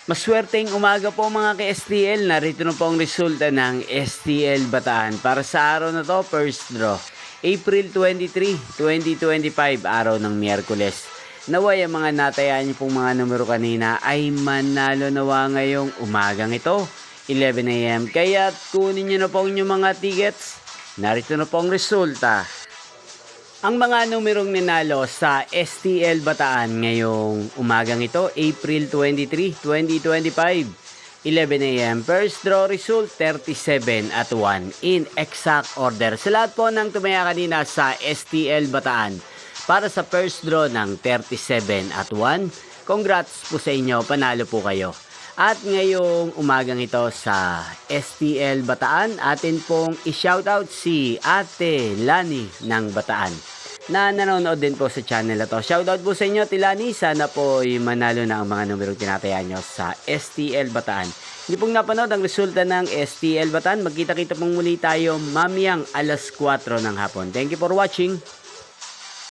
Maswerteng umaga po mga ka-STL. Narito na po ang resulta ng STL Bataan. Para sa araw na to, first draw. April 23, 2025, araw ng Miyerkules. Naway ang mga natayaan niyo pong mga numero kanina ay manalo nawa ngayong umagang ito, 11 AM. Kaya kunin niyo na po ang inyong mga tickets. Narito na po ang resulta. Ang mga numerong ninalo sa STL Bataan ngayong umagang ito, April 23, 2025, 11 AM. First draw result, 37 at 1 in exact order. Sa lahat po ng tumaya kanina sa STL Bataan para sa first draw ng 37 at 1, congrats po sa inyo, panalo po kayo. At ngayong umagang ito sa STL Bataan, atin pong i-shoutout si Ate Lani ng Bataan na nanonood din po sa channel na to. Shoutout po sa inyo, Ate Lani. Sana po manalo na ang mga numerong tinataya nyo sa STL Bataan. Hindi pong napanood ang resulta ng STL Bataan. Magkita-kita pong muli tayo mamayang alas 4 ng hapon. Thank you for watching.